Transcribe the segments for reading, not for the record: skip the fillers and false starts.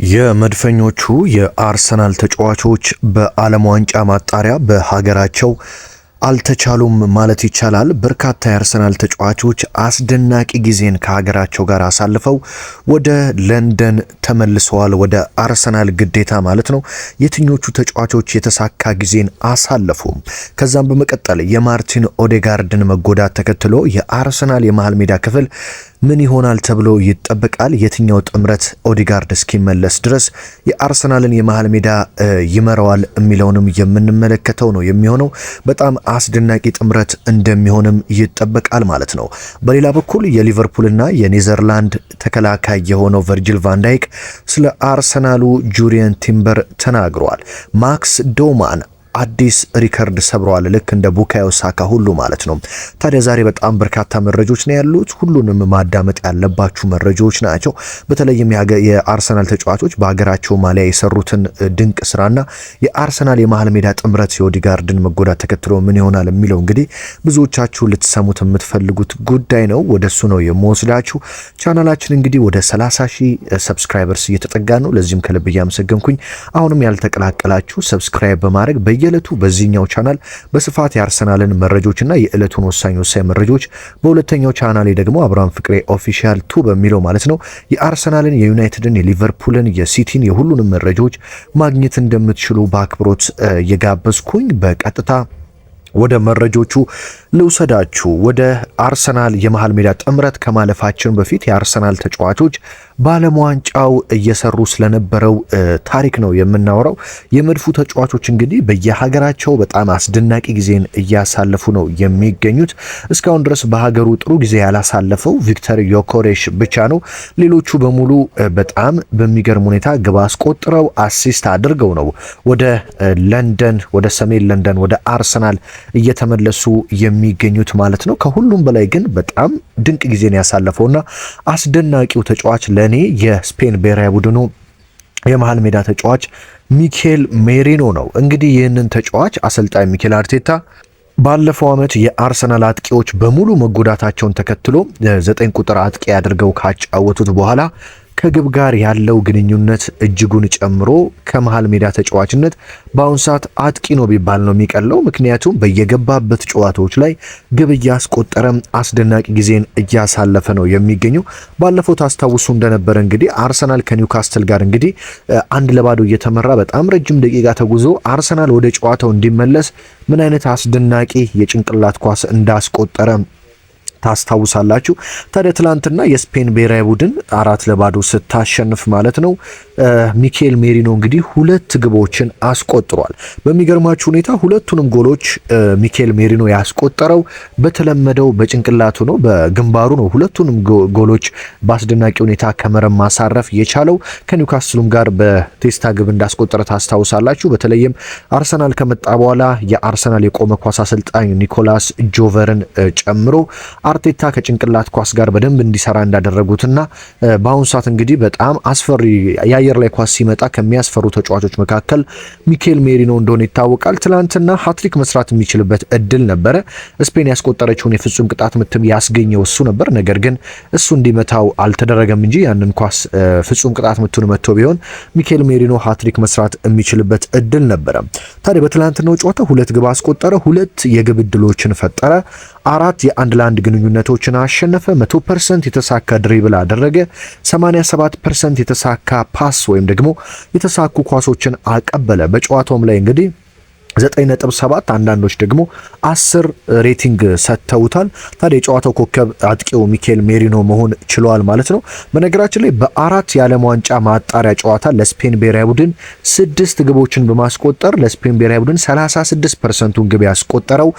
የመድፈኞቹ የአርሰናል ተጫዋቾች በዓለም ዋንጫ ማጣሪያ በሀገራቸው አልተቻሉም ማለት ይቻላል። በርካታ የአርሰናል ተጫዋቾች አስደናቂ ጊዜን ከሀገራቸው ጋር አሳልፈው ወደ ለንደን ተመልሰዋል። ወደ አርሰናል ግዴታ ማለት ነው። የትኞቹ ተጫዋቾች የተሳካ ጊዜን አሳለፉም? ከዛም በመቀጠል የማርቲን ኦዴጋርድን መጎዳት ተከትሎ የአርሰናል የመሃል ሜዳ ክፍል ምን ይሆናል ተብሎ ይጠበቃል? የትኛው ጥምረት ኦዴጋርድ እስኪመለስ ድረስ የአርሰናልን የመሃል ሜዳ ይመራዋል የሚለውንም የምንመለከተው ነው የሚሆነው። በጣም አስደናቂ ጥምረት እንደሚሆንም ይጠበቃል ማለት ነው። በሌላ በኩል የሊቨርፑልና የኔዘርላንድ ተከላካይ የሆነው ቨርጂል ቫንዳይክ ስለ አርሰናሉ ጁሪየን ቲምበር ተናግሯል። ማክስ ዶማን አዲስ ሪከርድ ሰብረዋል፣ ልክ እንደ ቡካዮ ሳካ ሁሉ ማለት ነው። ታዲያ ዛሬ በጣም በርካታ መረጃዎች ነው ያሉት። ሁሉንም ማዳመጥ ያለባችሁ መረጃዎች ናቸው። በተለይም የአርሰናል ተጫዋቾች በሀገራቸው ማሊያ የሰሩትን ድንቅ ስራና የአርሰናል የመሃል ሜዳ ጥምረት የኦዴጋርድን መጎዳት ተከትሎ ምን ይሆናል የሚለው እንግዲህ ብዙዎቻችሁ ልትሰሙት የምትፈልጉት ጉዳይ ነው። ወደሱ ነው የምወስዳችሁ። ቻናላችን እንግዲህ ወደ 30,000 ሰብስክራይበርስ እየተጠጋ ነው። ለዚህም ከልብ እያመሰገንኩኝ አሁንም ያልተቀላቀላችሁ ሰብስክራይብ በማድረግ በየዕለቱ በዚህኛው ቻናል በስፋት የአርሰናልን መረጃዎችና የዕለቱን ወሳኝ መረጃዎች፣ በሁለተኛው ቻናሌ ደግሞ አብርሃም ፍቅሬ ኦፊሻል 2 በሚለው ማለት ነው የአርሰናልን፣ የዩናይትድን፣ የሊቨርፑልን፣ የሲቲን የሁሉንም መረጃዎች ማግኘት እንደምትችሉ በአክብሮት የጋበዝኩኝ በቀጥታ ወደ መረጃዎቹ ልውሰዳችሁ። ወደ አርሰናል የመሃል ሜዳ ጥምረት ከማለፋችን በፊት የአርሰናል ተጫዋቾች በዓለም ዋንጫው እየሰሩ ስለነበረው ታሪክ ነው የምናወራው። የመድፉ ተጫዋቾች እንግዲህ በየሀገራቸው በጣም አስደናቂ ጊዜን እያሳለፉ ነው የሚገኙት። እስካሁን ድረስ በሀገሩ ጥሩ ጊዜ ያላሳለፈው ቪክተር ዮኮሬሽ ብቻ ነው። ሌሎቹ በሙሉ በጣም በሚገርም ሁኔታ ግብ አስቆጥረው አሲስት አድርገው ነው ወደ ለንደን፣ ወደ ሰሜን ለንደን ወደ አርሰናል እየተመለሱ የሚገኙት ማለት ነው። ከሁሉም በላይ ግን በጣም ድንቅ ጊዜን ያሳለፈውና አስደናቂው ተጫዋች ለኔ የስፔን ብሔራዊ ቡድኑ የመሃል ሜዳ ተጫዋች ሚኬል ሜሪኖ ነው። እንግዲህ ይህንን ተጫዋች አሰልጣኝ ሚኬል አርቴታ ባለፈው ዓመት የአርሰናል አጥቂዎች በሙሉ መጎዳታቸውን ተከትሎ 9 ቁጥር አጥቂ አድርገው ካጫወቱት በኋላ ከግብ ጋር ያለው ግንኙነት እጅጉን ጨምሮ ከመሃል ሜዳ ተጫዋችነት በአሁን ሰዓት አጥቂ ነው ቢባል ነው የሚቀለው። ምክንያቱም በየገባበት ጨዋታዎች ላይ ግብ እያስቆጠረ አስደናቂ ጊዜን እያሳለፈ ነው የሚገኘው። ባለፈው ታስታውሱ እንደነበረ እንግዲህ አርሰናል ከኒውካስትል ጋር እንግዲህ 1-0 እየተመራ በጣም ረጅም ደቂቃ ተጉዞ አርሰናል ወደ ጨዋታው እንዲመለስ ምን አይነት አስደናቂ የጭንቅላት ኳስ እንዳስቆጠረ ታስታውሳላችሁ። ታዲያ ትላንትና የስፔን ብሔራዊ ቡድን 4-0 ስታሸንፍ ማለት ነው ሚኬል ሜሪኖ እንግዲህ 2 ግቦችን አስቆጥሯል። በሚገርማችሁ ሁኔታ ሁለቱንም ጎሎች ሚኬል ሜሪኖ ያስቆጠረው በተለመደው በጭንቅላቱ ነው፣ በግንባሩ ነው። ሁለቱንም ጎሎች በአስደናቂ ሁኔታ ከመረብ ማሳረፍ የቻለው ከኒውካስትሉም ጋር በቴስታ ግብ እንዳስቆጠረ ታስታውሳላችሁ። በተለይም አርሰናል ከመጣ በኋላ የአርሰናል የቆመ ኳስ አሰልጣኝ ኒኮላስ ጆቨርን ጨምሮ አርቴታ ከጭንቅላት ኳስ ጋር በደንብ እንዲሰራ እንዳደረጉትና በአሁኑ ሰዓት እንግዲህ በጣም አስፈሪ የአየር ላይ ኳስ ሲመጣ ከሚያስፈሩ ተጫዋቾች መካከል ሚኬል ሜሪኖ እንደሆነ ይታወቃል። ትላንትና ሃትሪክ መስራት የሚችልበት እድል ነበረ። ስፔን ያስቆጠረችውን የፍጹም ቅጣት ምትም ያስገኘው እሱ ነበር። ነገር ግን እሱ እንዲመታው አልተደረገም እንጂ ያንን ኳስ ፍጹም ቅጣት ምቱን መጥቶ ቢሆን ሚኬል ሜሪኖ ሃትሪክ መስራት የሚችልበት እድል ነበረ። ታዲያ በትላንትናው ጨዋታ 2 ግብ አስቆጠረ፣ 2 የግብ እድሎችን ፈጠረ፣ 4 የ1-ለ1 ግንኙነቶችን አሸነፈ፣ 100% የተሳካ ድሪብል አደረገ፣ 87% የተሳካ ፓስ ወይም ደግሞ የተሳኩ ኳሶችን አቀበለ። በጨዋታውም ላይ እንግዲህ 9.7 አንዳንዶች ደግሞ 10 ሬቲንግ ሰጥተውታል። ታዲያ የጨዋታው ኮከብ አጥቂው ሚኬል ሜሪኖ መሆን ችሏል ማለት ነው። በነገራችን ላይ በ4 የዓለም ዋንጫ ማጣሪያ ጨዋታ ለስፔን ብሔራዊ ቡድን 6 ግቦችን በማስቆጠር ለስፔን ብሔራዊ ቡድን 36%ን ግብ ያስቆጠረው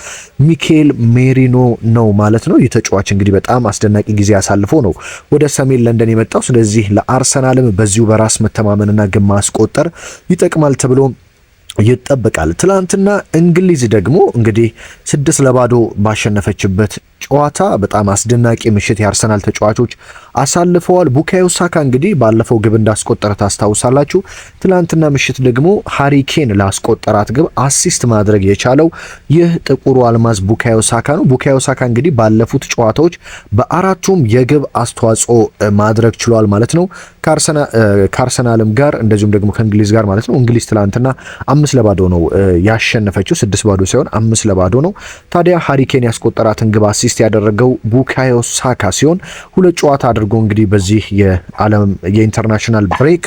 ሚኬል ሜሪኖ ነው ማለት ነው። ይህ ተጫዋች እንግዲህ በጣም አስደናቂ ጊዜ አሳልፎ ነው ወደ ሰሜን ለንደን የመጣው። ስለዚህ ለአርሰናልም በዚሁ በራስ መተማመንና ግብ ማስቆጠር ይጠቅማል ተብሎ ይጠበቃል። ትላንትና እንግሊዝ ደግሞ እንግዲህ 6-0 ባሸነፈችበት ጨዋታ በጣም አስደናቂ ምሽት የአርሰናል ተጫዋቾች አሳልፈዋል። ቡካዮ ሳካ እንግዲህ ባለፈው ግብ እንዳስቆጠረ ታስታውሳላችሁ። ትላንትና ምሽት ደግሞ ሃሪ ኬን ላስቆጠራት ግብ አሲስት ማድረግ የቻለው ይህ ጥቁሩ አልማዝ ቡካዮ ሳካ ነው። ቡካዮ ሳካ እንግዲህ ባለፉት ጨዋታዎች በአራቱም የግብ አስተዋጽኦ ማድረግ ችሏል ማለት ነው። ከአርሰናልም ጋር እንደዚሁም ደግሞ ከእንግሊዝ ጋር ማለት ነው። እንግሊዝ ትላንትና 5-0 ነው ያሸነፈችው፣ 6-0 ሳይሆን 5-0 ነው። ታዲያ ሃሪ ኬን ያስቆጠራትን ግብ አሲስት ያደረገው ቡካዮ ሳካ ሲሆን 2 ጨዋታ አድርጎ እንግዲህ በዚህ የዓለም የኢንተርናሽናል ብሬክ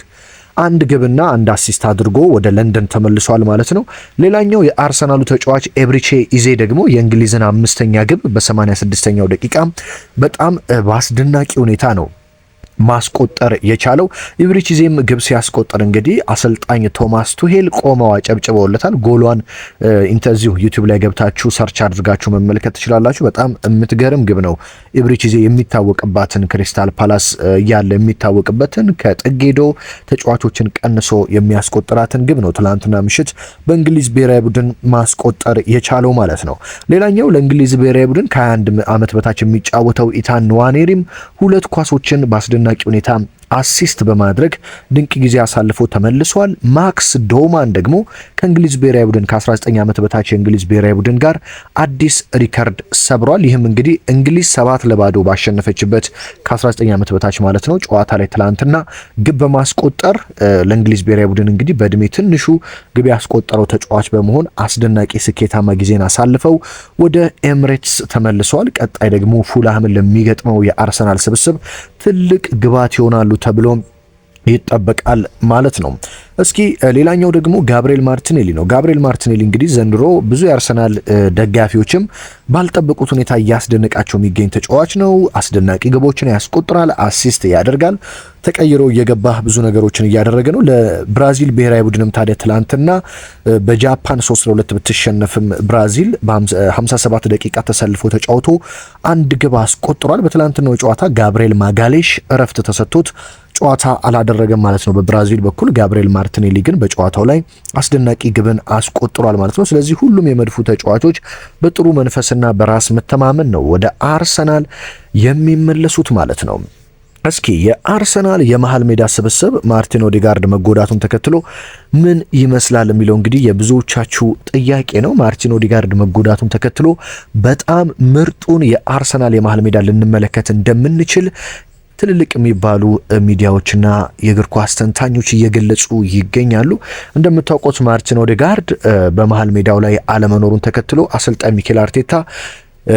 1 ግብና 1 አሲስት አድርጎ ወደ ለንደን ተመልሷል ማለት ነው። ሌላኛው የአርሰናሉ ተጫዋች ኤብሪቼ ኢዜ ደግሞ የእንግሊዝን 5ኛ ግብ በ86ኛው ደቂቃ በጣም በአስደናቂ ሁኔታ ነው ማስቆጠር የቻለው። ኢብሪቺዜም ግብ ሲያስቆጠር እንግዲህ አሰልጣኝ ቶማስ ቱሄል ቆመው አጨብጭበውለታል። ጎሏን ኢንተርዚው ዩቲዩብ ላይ ገብታችሁ ሰርች አድርጋችሁ መመልከት ትችላላችሁ። በጣም የምትገርም ግብ ነው። ኢብሪቺዜ የሚታወቅባትን ክሪስታል ፓላስ ያለ የሚታወቅበትን ከጥጌዶ ተጫዋቾችን ቀንሶ የሚያስቆጥራትን ግብ ነው ትላንትና ምሽት በእንግሊዝ ብሔራዊ ቡድን ማስቆጠር የቻለው ማለት ነው። ሌላኛው ለእንግሊዝ ብሔራዊ ቡድን ከ21 ዓመት በታች የሚጫወተው ኢታን ንዋኔሪም 2 ኳሶችን ባስደናቂ ሁኔታ አሲስት በማድረግ ድንቅ ጊዜ አሳልፎ ተመልሷል። ማክስ ዶማን ደግሞ ከእንግሊዝ ብሔራዊ ቡድን ከ19 ዓመት በታች የእንግሊዝ ብሔራዊ ቡድን ጋር አዲስ ሪከርድ ሰብሯል። ይህም እንግዲህ እንግሊዝ 7-0 ባሸነፈችበት ከ19 ዓመት በታች ማለት ነው ጨዋታ ላይ ትላንትና ግብ በማስቆጠር ለእንግሊዝ ብሔራዊ ቡድን እንግዲህ በእድሜ ትንሹ ግብ ያስቆጠረው ተጫዋች በመሆን አስደናቂ ስኬታማ ጊዜን አሳልፈው ወደ ኤምሬትስ ተመልሰዋል። ቀጣይ ደግሞ ፉልሃምን ለሚገጥመው የአርሰናል ስብስብ ትልቅ ግባት ይሆናሉ ተብሎ ይጠበቃል ማለት ነው። እስኪ ሌላኛው ደግሞ ጋብሪኤል ማርቲኔሊ ነው። ጋብሪኤል ማርቲኔሊ እንግዲህ ዘንድሮ ብዙ የአርሰናል ደጋፊዎችም ባልጠበቁት ሁኔታ እያስደነቃቸው የሚገኝ ተጫዋች ነው። አስደናቂ ግቦችን ያስቆጥራል፣ አሲስት ያደርጋል፣ ተቀይሮ እየገባ ብዙ ነገሮችን እያደረገ ነው። ለብራዚል ብሔራዊ ቡድንም ታዲያ ትላንትና በጃፓን 3-2 ብትሸነፍም ብራዚል በ57 ደቂቃ ተሰልፎ ተጫውቶ 1 ግብ አስቆጥሯል። በትላንትናው ጨዋታ ጋብሪኤል ማጋሌሽ እረፍት ተሰጥቶት ጨዋታ አላደረገም ማለት ነው በብራዚል በኩል። ጋብሪኤል ማርቲኔሊ ግን በጨዋታው ላይ አስደናቂ ግብን አስቆጥሯል ማለት ነው። ስለዚህ ሁሉም የመድፉ ተጫዋቾች በጥሩ መንፈስና በራስ መተማመን ነው ወደ አርሰናል የሚመለሱት ማለት ነው። እስኪ የአርሰናል የመሃል ሜዳ ስብስብ ማርቲን ኦዴጋርድ መጎዳቱን ተከትሎ ምን ይመስላል የሚለው እንግዲህ የብዙዎቻችሁ ጥያቄ ነው። ማርቲን ኦዴጋርድ መጎዳቱን ተከትሎ በጣም ምርጡን የአርሰናል የመሃል ሜዳ ልንመለከት እንደምንችል ትልልቅ የሚባሉ ሚዲያዎችና የእግር ኳስ ተንታኞች እየገለጹ ይገኛሉ። እንደምታውቁት ማርቲን ኦዴጋርድ በመሃል ሜዳው ላይ አለመኖሩን ተከትሎ አሰልጣኝ ሚኬል አርቴታ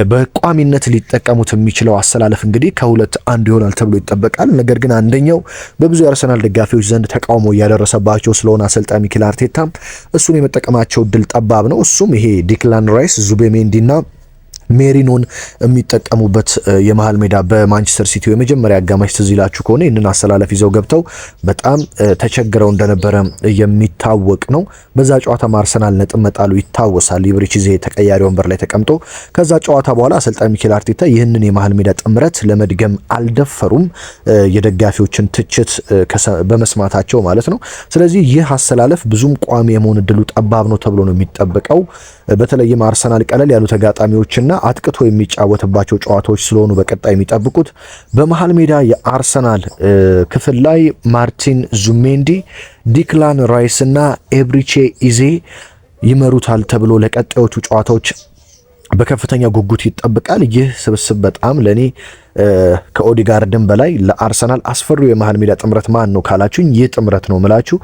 በቋሚነት ሊጠቀሙት የሚችለው አሰላለፍ እንግዲህ ከሁለት አንዱ ይሆናል ተብሎ ይጠበቃል። ነገር ግን አንደኛው በብዙ የአርሰናል ደጋፊዎች ዘንድ ተቃውሞ እያደረሰባቸው ስለሆነ አሰልጣኝ ሚኬል አርቴታ እሱን የመጠቀማቸው እድል ጠባብ ነው። እሱም ይሄ ዲክላን ራይስ፣ ዙቤሜንዲና ሜሪኖን የሚጠቀሙበት የመሃል ሜዳ በማንቸስተር ሲቲ የመጀመሪያ አጋማሽ ትዝ ይላችሁ ከሆነ ይህንን አሰላለፍ ይዘው ገብተው በጣም ተቸግረው እንደነበረ የሚታወቅ ነው። በዛ ጨዋታ አርሰናል ነጥብ መጣሉ ይታወሳል። ኢብሪቺዜ ተቀያሪ ወንበር ላይ ተቀምጦ ከዛ ጨዋታ በኋላ አሰልጣኝ ሚኬል አርቴታ ይህንን የመሃል ሜዳ ጥምረት ለመድገም አልደፈሩም፣ የደጋፊዎችን ትችት በመስማታቸው ማለት ነው። ስለዚህ ይህ አሰላለፍ ብዙም ቋሚ የመሆን እድሉ ጠባብ ነው ተብሎ ነው የሚጠበቀው። በተለይም አርሰናል ቀለል ያሉ ተጋጣሚዎችና አጥቅቶ የሚጫወትባቸው ጨዋታዎች ስለሆኑ በቀጣይ የሚጠብቁት በመሃል ሜዳ የአርሰናል ክፍል ላይ ማርቲን ዙሜንዲ፣ ዲክላን ራይስ እና ኤብሪቼ ኢዜ ይመሩታል ተብሎ ለቀጣዮቹ ጨዋታዎች በከፍተኛ ጉጉት ይጠብቃል። ይህ ስብስብ በጣም ለኔ ከኦዲጋርድን በላይ ለአርሰናል አስፈሪው የመሃል ሜዳ ጥምረት ማን ነው ካላችሁኝ ይህ ጥምረት ነው ምላችሁ።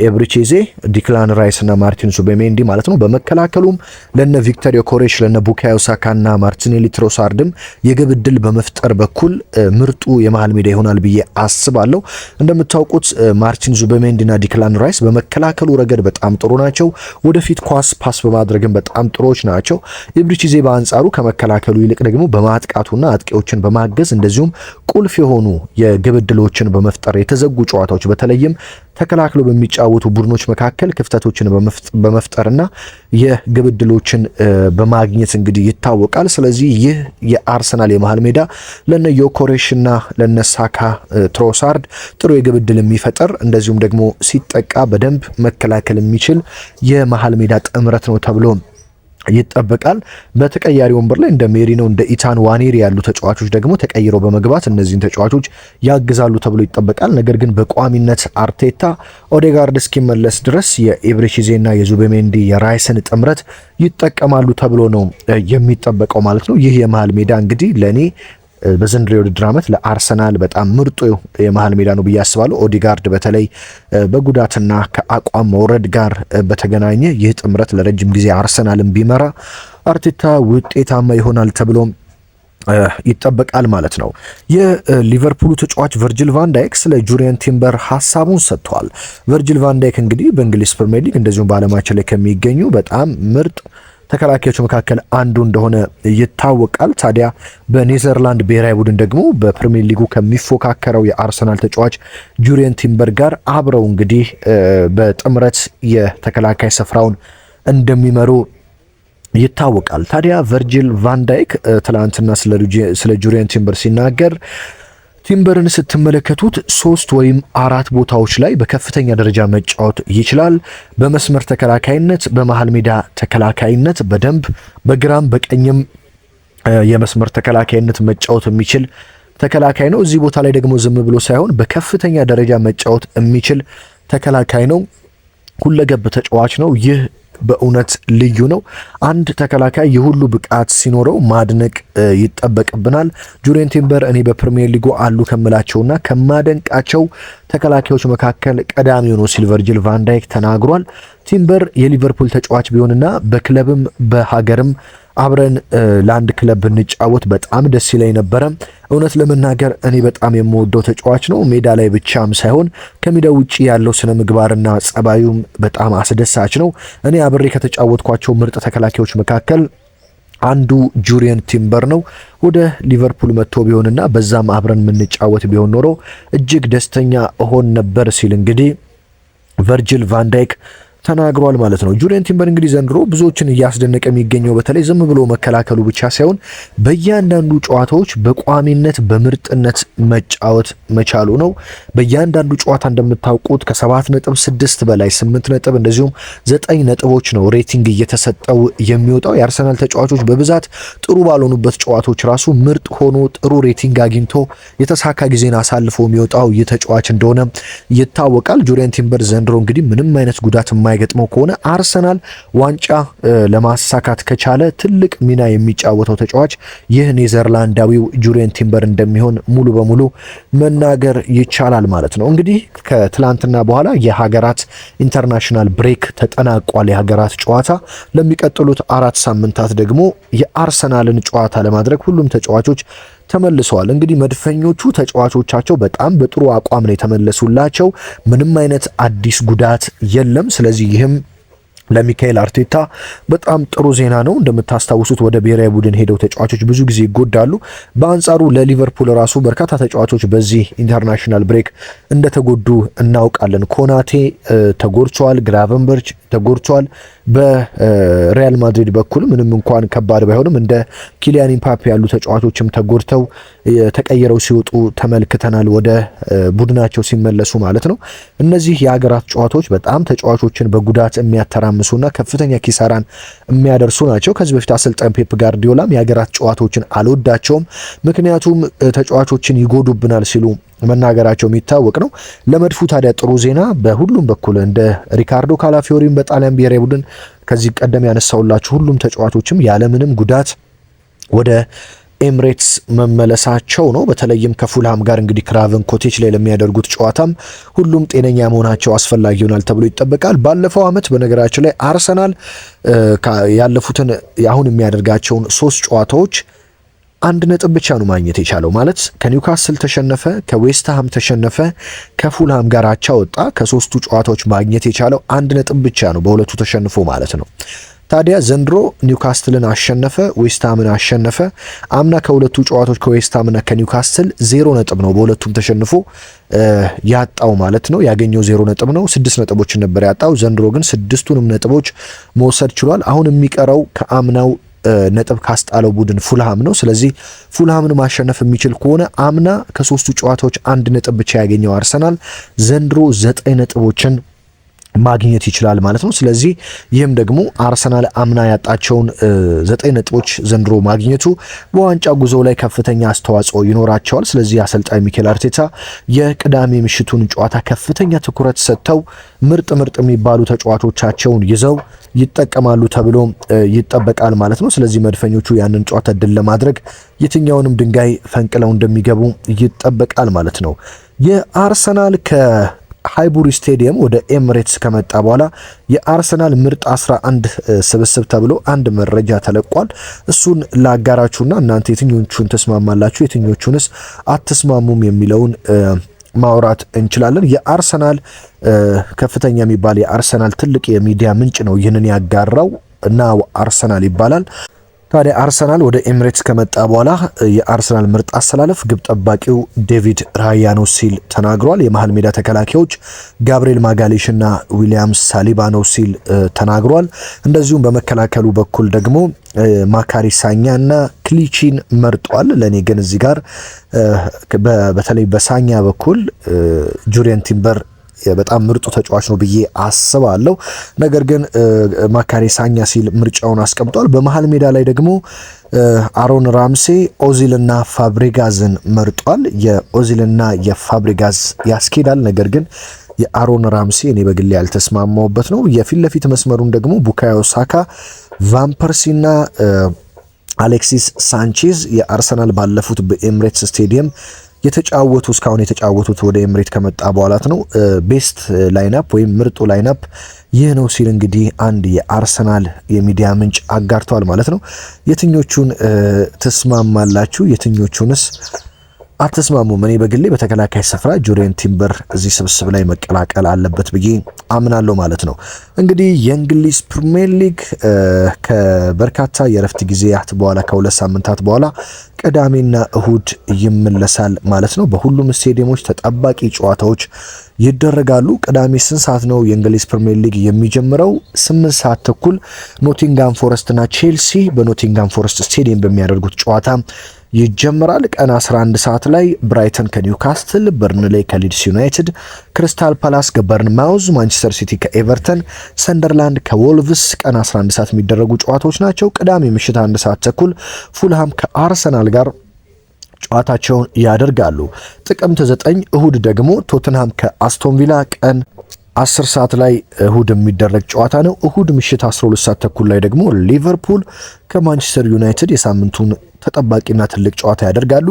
ኤብሪቼዜ፣ ዲክላን ራይስ እና ማርቲን ዙቤሜንዲ ማለት ነው። በመከላከሉም ለነ ቪክተር ዮኬሬሽ፣ ለነ ቡካዮ ሳካና ማርቲኔሊ ትሮሳርድም የግብ ዕድል በመፍጠር በኩል ምርጡ የመሃል ሜዳ ይሆናል ብዬ አስባለሁ። እንደምታውቁት ማርቲን ዙቤሜንዲና ዲክላን ራይስ በመከላከሉ ረገድ በጣም ጥሩ ናቸው። ወደፊት ኳስ ፓስ በማድረግም በጣም ጥሩዎች ናቸው። ኤብሪቼዜ በአንጻሩ ከመከላከሉ ይልቅ ደግሞ በማጥቃቱና አጥቂዎችን በማገዝ እንደዚሁም ቁልፍ የሆኑ የግብ ዕድሎችን በመፍጠር የተዘጉ ጨዋታዎች በተለይም ተከላክሎ በሚጫወቱ ቡድኖች መካከል ክፍተቶችን በመፍጠርና የግብ ዕድሎችን በማግኘት እንግዲህ ይታወቃል። ስለዚህ ይህ የአርሰናል የመሃል ሜዳ ለነ ዮኬሬሽና ለነ ሳካ፣ ትሮሳርድ ጥሩ የግብ ዕድል የሚፈጠር እንደዚሁም ደግሞ ሲጠቃ በደንብ መከላከል የሚችል የመሃል ሜዳ ጥምረት ነው ተብሎ ይጠበቃል። በተቀያሪ ወንበር ላይ እንደ ሜሪኖ እንደ ኢታን ዋኔሪ ያሉ ተጫዋቾች ደግሞ ተቀይረው በመግባት እነዚህን ተጫዋቾች ያግዛሉ ተብሎ ይጠበቃል። ነገር ግን በቋሚነት አርቴታ ኦዴጋርድ እስኪመለስ ድረስ የኤብሬቺዜና የዙቤሜንዲ የራይስን ጥምረት ይጠቀማሉ ተብሎ ነው የሚጠበቀው ማለት ነው። ይህ የመሃል ሜዳ እንግዲህ ለእኔ በዘንድሮ የውድድር ዓመት ለአርሰናል በጣም ምርጡ የመሃል ሜዳ ነው ብዬ አስባለሁ። ኦዲጋርድ በተለይ በጉዳትና ከአቋም መውረድ ጋር በተገናኘ ይህ ጥምረት ለረጅም ጊዜ አርሰናልን ቢመራ አርቴታ ውጤታማ ይሆናል ተብሎ ይጠበቃል ማለት ነው። የሊቨርፑሉ ተጫዋች ቨርጂል ቫንዳይክ ስለ ጁሪየን ቲምበር ሀሳቡን ሰጥቷል። ቨርጂል ቫንዳይክ እንግዲህ በእንግሊዝ ፕሪሚየር ሊግ እንደዚሁም በዓለማችን ላይ ከሚገኙ በጣም ምርጥ ተከላካዮች መካከል አንዱ እንደሆነ ይታወቃል። ታዲያ በኔዘርላንድ ብሔራዊ ቡድን ደግሞ በፕሪሚየር ሊጉ ከሚፎካከረው የአርሰናል ተጫዋች ጁሪየን ቲምበር ጋር አብረው እንግዲህ በጥምረት የተከላካይ ስፍራውን እንደሚመሩ ይታወቃል። ታዲያ ቨርጂል ቫንዳይክ ትላንትና ስለ ጁሪየን ቲምበር ሲናገር ቲምበርን ስትመለከቱት 3 ወይም 4 ቦታዎች ላይ በከፍተኛ ደረጃ መጫወት ይችላል። በመስመር ተከላካይነት፣ በመሃል ሜዳ ተከላካይነት በደንብ በግራም በቀኝም የመስመር ተከላካይነት መጫወት የሚችል ተከላካይ ነው። እዚህ ቦታ ላይ ደግሞ ዝም ብሎ ሳይሆን በከፍተኛ ደረጃ መጫወት የሚችል ተከላካይ ነው። ሁለገብ ተጫዋች ነው። ይህ በእውነት ልዩ ነው። አንድ ተከላካይ የሁሉ ብቃት ሲኖረው ማድነቅ ይጠበቅብናል። ጁሪየን ቲምበር እኔ በፕሪሚየር ሊጉ አሉ ከምላቸውና ከማደንቃቸው ተከላካዮች መካከል ቀዳሚው ነው ሲል ቨርጂል ቫንዳይክ ተናግሯል። ቲምበር የሊቨርፑል ተጫዋች ቢሆንና በክለብም በሀገርም አብረን ለአንድ ክለብ ብንጫወት በጣም ደስ ይለኝ ነበረ። እውነት ለመናገር እኔ በጣም የምወደው ተጫዋች ነው። ሜዳ ላይ ብቻም ሳይሆን ከሜዳ ውጪ ያለው ስነ ምግባርና ጸባዩም በጣም አስደሳች ነው። እኔ አብሬ ከተጫወትኳቸው ምርጥ ተከላካዮች መካከል አንዱ ጁሪየን ቲምበር ነው። ወደ ሊቨርፑል መጥቶ ቢሆንና በዛም አብረን የምንጫወት ቢሆን ኖሮ እጅግ ደስተኛ እሆን ነበር ሲል እንግዲህ ቨርጂል ቫንዳይክ ተናግሯል ማለት ነው። ጁሪየን ቲምበር እንግዲህ ዘንድሮ ብዙዎችን እያስደነቀ የሚገኘው በተለይ ዝም ብሎ መከላከሉ ብቻ ሳይሆን በእያንዳንዱ ጨዋታዎች በቋሚነት በምርጥነት መጫወት መቻሉ ነው። በእያንዳንዱ ጨዋታ እንደምታውቁት ከ7.6 በላይ 8 ነጥብ እንደዚሁም 9 ነጥቦች ነው ሬቲንግ እየተሰጠው የሚወጣው። የአርሰናል ተጫዋቾች በብዛት ጥሩ ባልሆኑበት ጨዋታዎች ራሱ ምርጥ ሆኖ ጥሩ ሬቲንግ አግኝቶ የተሳካ ጊዜን አሳልፎ የሚወጣው ይህ ተጫዋች እንደሆነ ይታወቃል። ጁሪየን ቲምበር ዘንድሮ እንግዲህ ምንም አይነት ጉዳት ገጥመው ከሆነ አርሰናል ዋንጫ ለማሳካት ከቻለ ትልቅ ሚና የሚጫወተው ተጫዋች ይህ ኔዘርላንዳዊው ጁሪየን ቲምበር እንደሚሆን ሙሉ በሙሉ መናገር ይቻላል ማለት ነው። እንግዲህ ከትላንትና በኋላ የሀገራት ኢንተርናሽናል ብሬክ ተጠናቋል። የሀገራት ጨዋታ ለሚቀጥሉት 4 ሳምንታት ደግሞ የአርሰናልን ጨዋታ ለማድረግ ሁሉም ተጫዋቾች ተመልሰዋል። እንግዲህ መድፈኞቹ ተጫዋቾቻቸው በጣም በጥሩ አቋም ነው የተመለሱላቸው። ምንም አይነት አዲስ ጉዳት የለም። ስለዚህ ይህም ለሚካኤል አርቴታ በጣም ጥሩ ዜና ነው። እንደምታስታውሱት ወደ ብሔራዊ ቡድን ሄደው ተጫዋቾች ብዙ ጊዜ ይጎዳሉ። በአንጻሩ ለሊቨርፑል ራሱ በርካታ ተጫዋቾች በዚህ ኢንተርናሽናል ብሬክ እንደተጎዱ እናውቃለን። ኮናቴ ተጎድቷል፣ ግራቨንበርች ተጎድቷል። በሪያል ማድሪድ በኩል ምንም እንኳን ከባድ ባይሆንም እንደ ኪሊያን ኢምፓፔ ያሉ ተጫዋቾችም ተጎድተው ተቀይረው ሲወጡ ተመልክተናል፣ ወደ ቡድናቸው ሲመለሱ ማለት ነው። እነዚህ የሀገራት ጨዋታዎች በጣም ተጫዋቾችን በጉዳት የሚያተራምሱና ከፍተኛ ኪሳራን የሚያደርሱ ናቸው። ከዚህ በፊት አሰልጣኝ ፔፕ ጋርዲዮላም የሀገራት ጨዋታዎችን አልወዳቸውም፣ ምክንያቱም ተጫዋቾችን ይጎዱብናል ሲሉ መናገራቸው የሚታወቅ ነው። ለመድፉ ታዲያ ጥሩ ዜና በሁሉም በኩል እንደ ሪካርዶ ካላፊዮሪም በጣሊያን ብሔራዊ ቡድን ከዚህ ቀደም ያነሳውላችሁ ሁሉም ተጫዋቾችም ያለምንም ጉዳት ወደ ኤምሬትስ መመለሳቸው ነው። በተለይም ከፉልሃም ጋር እንግዲህ ክራቨን ኮቴጅ ላይ ለሚያደርጉት ጨዋታም ሁሉም ጤነኛ መሆናቸው አስፈላጊ ይሆናል ተብሎ ይጠበቃል። ባለፈው ዓመት በነገራችን ላይ አርሰናል ያለፉትን አሁን የሚያደርጋቸውን 3 ጨዋታዎች 1 ነጥብ ብቻ ነው ማግኘት የቻለው። ማለት ከኒውካስል ተሸነፈ፣ ከዌስትሃም ተሸነፈ፣ ከፉልሃም ጋር አቻ ወጣ። ከ3ቱ ጨዋታዎች ማግኘት የቻለው 1 ነጥብ ብቻ ነው በሁለቱ ተሸንፎ ማለት ነው። ታዲያ ዘንድሮ ኒውካስትልን አሸነፈ፣ ዌስትሃምን አሸነፈ። አምና ከሁለቱ ጨዋታዎች ከዌስትሃምና ከኒውካስትል 0 ነጥብ ነው በሁለቱም ተሸንፎ ያጣው ማለት ነው። ያገኘው 0 ነጥብ ነው። 6 ነጥቦችን ነበር ያጣው። ዘንድሮ ግን 6ቱንም ነጥቦች መውሰድ ችሏል። አሁን የሚቀረው ከአምናው ነጥብ ካስጣለው ቡድን ፉልሃም ነው። ስለዚህ ፉልሃምን ማሸነፍ የሚችል ከሆነ አምና ከ3ቱ ጨዋታዎች 1 ነጥብ ብቻ ያገኘው አርሰናል ዘንድሮ 9 ነጥቦችን ማግኘት ይችላል ማለት ነው። ስለዚህ ይህም ደግሞ አርሰናል አምና ያጣቸውን 9 ነጥቦች ዘንድሮ ማግኘቱ በዋንጫ ጉዞ ላይ ከፍተኛ አስተዋጽኦ ይኖራቸዋል። ስለዚህ አሰልጣኝ ሚኬል አርቴታ የቅዳሜ ምሽቱን ጨዋታ ከፍተኛ ትኩረት ሰጥተው ምርጥ የሚባሉ ተጫዋቾቻቸውን ይዘው ይጠቀማሉ ተብሎ ይጠበቃል ማለት ነው። ስለዚህ መድፈኞቹ ያንን ጨዋታ ድል ለማድረግ የትኛውንም ድንጋይ ፈንቅለው እንደሚገቡ ይጠበቃል ማለት ነው። የአርሰናል ሃይቡሪ ስቴዲየም ወደ ኤምሬትስ ከመጣ በኋላ የአርሰናል ምርጥ 11 ስብስብ ተብሎ አንድ መረጃ ተለቋል። እሱን ላጋራችሁና እናንተ የትኞቹን ተስማማላችሁ የትኞቹንስ አትስማሙም የሚለውን ማውራት እንችላለን። የአርሰናል ከፍተኛ የሚባል የአርሰናል ትልቅ የሚዲያ ምንጭ ነው ይህንን ያጋራው እና አርሰናል ይባላል። ታዲያ አርሰናል ወደ ኤምሬትስ ከመጣ በኋላ የአርሰናል ምርጥ አሰላለፍ ግብ ጠባቂው ዴቪድ ራያ ነው ሲል ተናግሯል። የመሃል ሜዳ ተከላካዮች ጋብሪኤል ማጋሌሽ እና ዊሊያምስ ሳሊባ ነው ሲል ተናግሯል። እንደዚሁም በመከላከሉ በኩል ደግሞ ማካሪ ሳኛ እና ክሊቺን መርጧል። ለኔ ግን እዚህ ጋር በተለይ በሳኛ በኩል ጁሪየን ቲምበር በጣም ምርጡ ተጫዋች ነው ብዬ አስባለሁ። ነገር ግን ማካሪ ሳኛ ሲል ምርጫውን አስቀምጧል። በመሃል ሜዳ ላይ ደግሞ አሮን ራምሴ ኦዚልና ፋብሪጋዝን መርጧል። የኦዚልና የፋብሪጋዝ ያስኬዳል። ነገር ግን የአሮን ራምሴ እኔ በግሌ ያልተስማማውበት ነው። የፊት ለፊት መስመሩን ደግሞ ቡካዮ ሳካ፣ ቫን ፐርሲና አሌክሲስ ሳንቼዝ የአርሰናል ባለፉት በኤምሬትስ ስቴዲየም እስካሁን የተጫወቱት ወደ ኤምሬት ከመጣ በኋላት ነው። ቤስት ላይናፕ ወይም ምርጡ ላይናፕ ይህ ነው ሲል እንግዲህ አንድ የአርሰናል የሚዲያ ምንጭ አጋርተዋል ማለት ነው። የትኞቹን ትስማማላችሁ? የትኞቹንስ አትስማሙም? እኔ በግሌ በተከላካይ ስፍራ ጁሪየን ቲምበር እዚህ ስብስብ ላይ መቀላቀል አለበት ብዬ አምናለሁ ማለት ነው። እንግዲህ የእንግሊዝ ፕሪሚየር ሊግ ከበርካታ የረፍት ጊዜያት በኋላ ከ2 ሳምንታት በኋላ ቅዳሜና እሁድ ይመለሳል ማለት ነው። በሁሉም ስቴዲየሞች ተጠባቂ ጨዋታዎች ይደረጋሉ። ቅዳሜ 8 ሰዓት ነው የእንግሊዝ ፕሪሚየር ሊግ የሚጀምረው። 8 ሰዓት ተኩል ኖቲንጋም ፎረስት እና ቼልሲ በኖቲንጋም ፎረስት ስቴዲየም በሚያደርጉት ጨዋታ ይጀምራል። ቀን 11 ሰዓት ላይ ብራይተን ከኒውካስትል፣ በርንሌይ ከሊድስ ዩናይትድ፣ ክሪስታል ፓላስ ከበርንማውዝ፣ ማንቸስተር ሲቲ ከኤቨርተን፣ ሰንደርላንድ ከዎልቭስ ቀን 11 ሰዓት የሚደረጉ ጨዋታዎች ናቸው። ቅዳሜ ምሽት 1 ሰዓት ተኩል ፉልሃም ከአርሰናል ጋር ጨዋታቸውን ያደርጋሉ። ጥቅምት 9 እሁድ ደግሞ ቶተንሃም ከአስቶን ቪላ ቀን 10 ሰዓት ላይ እሁድ የሚደረግ ጨዋታ ነው። እሁድ ምሽት 12 ሰዓት ተኩል ላይ ደግሞ ሊቨርፑል ከማንቸስተር ዩናይትድ የሳምንቱን ተጠባቂና ትልቅ ጨዋታ ያደርጋሉ።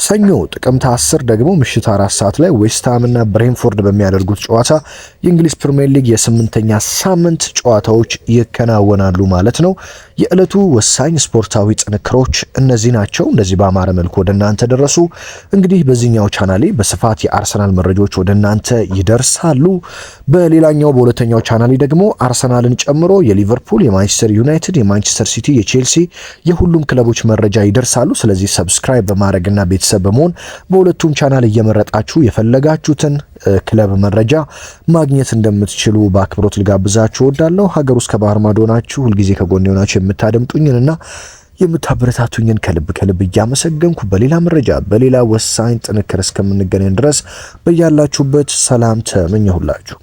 ሰኞ ጥቅምት 10 ደግሞ ምሽት 4 ሰዓት ላይ ዌስትሃም እና ብሬንፎርድ በሚያደርጉት ጨዋታ የእንግሊዝ ፕሪሚየር ሊግ የ8ኛ ሳምንት ጨዋታዎች ይከናወናሉ ማለት ነው። የዕለቱ ወሳኝ ስፖርታዊ ጥንክሮች እነዚህ ናቸው። እንደዚህ በአማረ መልኩ ወደ እናንተ ደረሱ። እንግዲህ በዚህኛው ቻናሌ በስፋት የአርሰናል መረጃዎች ወደ እናንተ ይደርሳሉ። በሌላኛው በሁለተኛው ቻናሌ ደግሞ አርሰናልን ጨምሮ የሊቨርፑል፣ የማንቸስተር ዩናይትድ፣ የማንቸስተር ሲቲ፣ የቼልሲ የሁሉም ክለቦች መረጃ ይደርሳሉ። ስለዚህ ሰብስክራይብ በማድረግና ቤተሰብ በመሆን በሁለቱም ቻናል እየመረጣችሁ የፈለጋችሁትን ክለብ መረጃ ማግኘት እንደምትችሉ በአክብሮት ልጋብዛችሁ እወዳለሁ። ሀገር ውስጥ ከባህር ማዶ ናችሁ ሁልጊዜ ከጎን ሆናችሁ የምታደምጡኝንና የምታበረታቱኝን ከልብ እያመሰገንኩ በሌላ መረጃ በሌላ ወሳኝ ጥንክር እስከምንገናኝ ድረስ በያላችሁበት ሰላም ተመኘሁላችሁ።